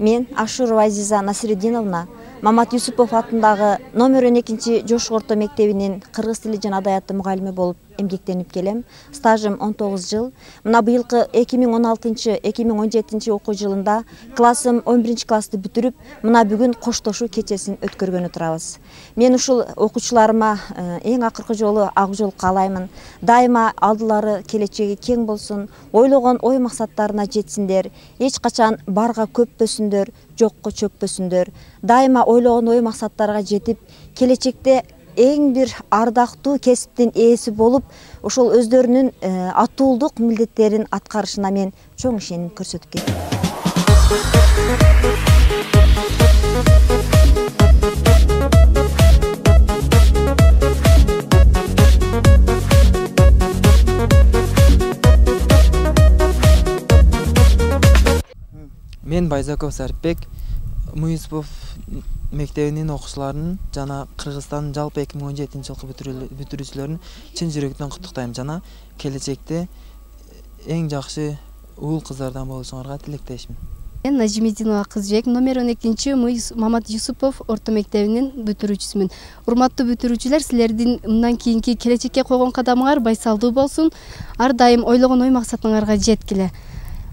Мен Ашурова Азиза Насреддиновна Мамат Юсупов атындагы номер 12 жошук орто мектебинин кыргыз тили жана адабияты мугалими болуп эмгектенип келем. Стажым 19 жыл. Мына быйылкы 2016-2017 окуу жылында классым 11 классты бүтүрүп, мына бүгүн коштошуу кечесин өткөргөн отурабыз. Мен ушул окуучуларыма эң акыркы жолу ак жол каалаймын. Дайыма алдылары келечеги кең болсун, ойлогон ой максаттарына жетсиндер, эч качан барга көппөсүндөр, жокко чөкпөсүндөр. Дайыма ойлогон ой максаттарга жетип, келечекте эң бир ардактуу кесиптин ээси болуп, ошол өздөрүнүн атуулдук милдеттерин аткарышына мен чоң ишеним көрсөтүп келем. Мен Байзаков Сарипбек, Муюсупов мектебинин окуучуларын жана Кыргызстандын жалпы 2017 жылкы бүтүрүүчүлөрүн чын жүрөктөн куттуктайм жана келечекте эң жакшы уул кыздардан болушуңарга тилектешмин. Мен Нажимединова Кызбек, номер 12 Мамат Юсупов орто мектебинин бүтүрүүчүсүмүн. Урматтуу бүтүрүүчүлөр, силердин мындан кийинки келечекке койгон кадамыңар байсалдуу болсун. Ар дайым ойлогон ой максатыңарга жеткиле.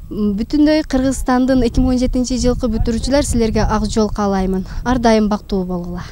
Бүтүндөй Кыргызстандын 2017 жылкы бүтүрүүчүлөр силерге ак жол каалаймын. Ар дайым бактылуу болгула.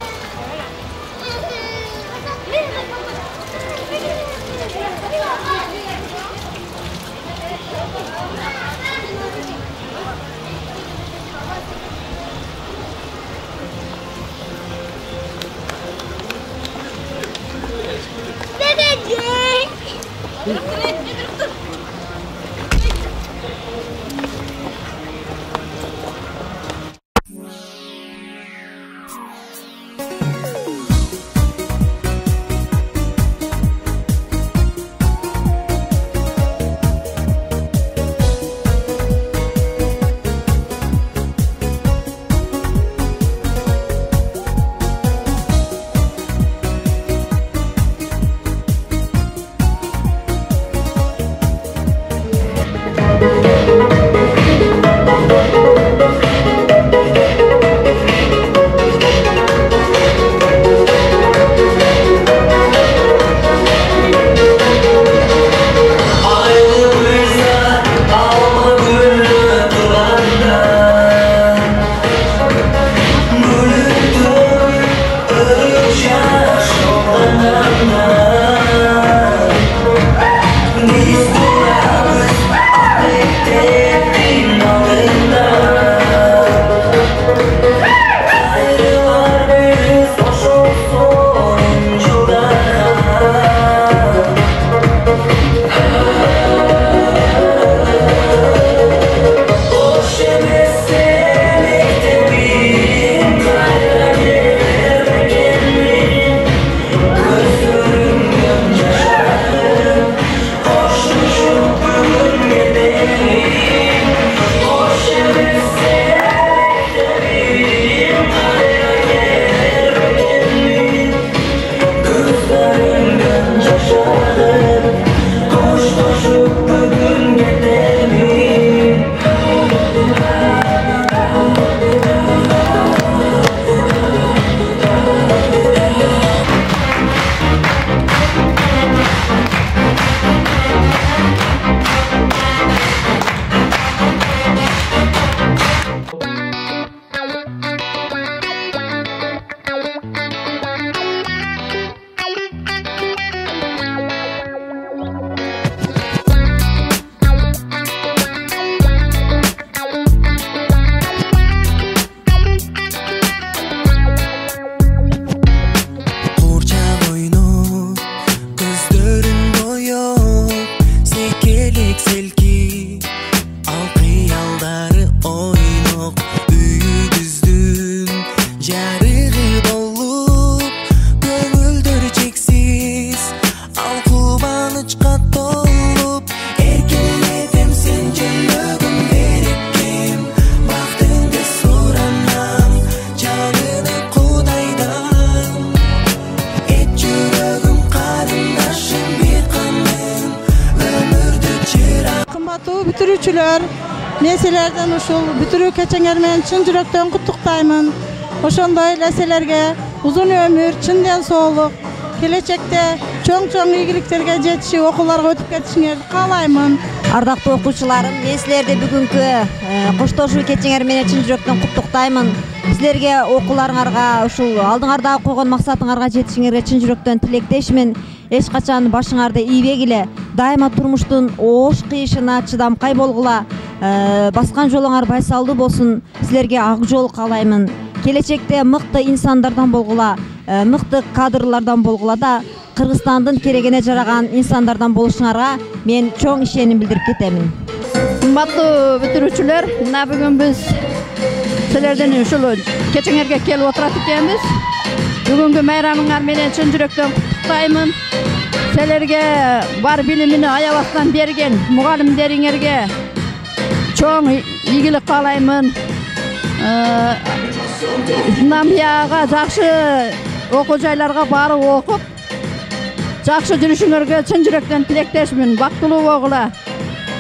Bitiriyorlar. Мен силерден ушул бүтүрүү кечеңер менен чын жүрөктөн куттуктаймын. Ошондой эле силерге узун өмүр, чын ден соолук, келечекте чоң ийгиликтерге жетишип, окууларга өтүп кетишиңерди каалаймын. Ардактуу окуучуларым, мен силерди бүгүнкү коштошуу кечеңер менен чын жүрөктөн куттуктаймын. Силерге окууларыңарга, ушул алдыңардагы койгон максатыңарга жетишиңерге чын жүрөктөн тилектешмин. Эч качан башыңарды ийбегиле, дайыма турмуштун оош кыйышына чыдамкай болгула, баскан жолуңар байсалдуу болсун. Силерге ак жол каалаймын. Келечекте мыкты инсандардан болгула, мыкты кадрлардан болгула да, Кыргызстандын керегине жараган инсандардан болушуңарга мен чоң ишеним билдирип кетемин. Кымбаттуу бүтүрүүчүлөр, мына бүгүн биз силерден ушул кечеңерге келип отурат экенбиз. Бүгүнкү майрамыңар менен чын жүрөктөн куттуктаймын. Силерге бар билимини аябастан берген мугалимдериңерге чоң ийгилик каалаймын. Мындан бияга жакшы окуу жайларга барып окуп, жакшы жүрүшүңөргө чын жүрөктөн тилектешмин. Бактылуу болгула.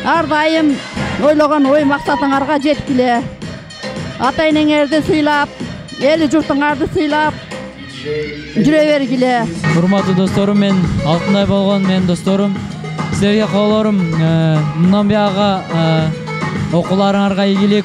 Ар дайым ойлогон ой максатыңарга жеткиле. Ата энеңерди сыйлап, эли журтуңарды сыйлап жүрө бергиле. Урматтуу досторум, мен Алтынай болгон менин досторум. Силерге коолорум мындан бияга окууларыңарга ийгилик.